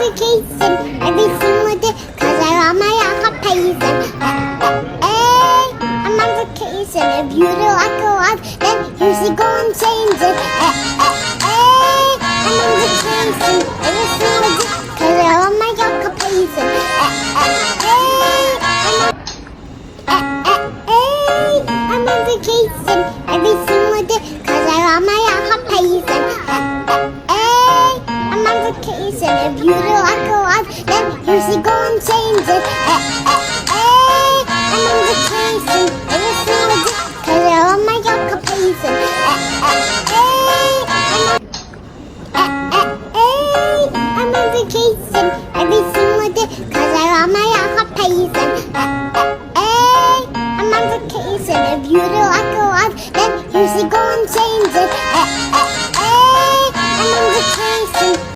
vacation every single day cause I want my occupation. I'm on vacation. If you don't like a lot, then you should go and change it. I'm on vacation every single day cause I want my occupation. I'm on vacation every single day cause I want my occupation. I'm on vacation. If you don't like a lot, then you should go and change it. I'm on vacation every single day cause I want my occupation. I'm on vacation every single day cause I want my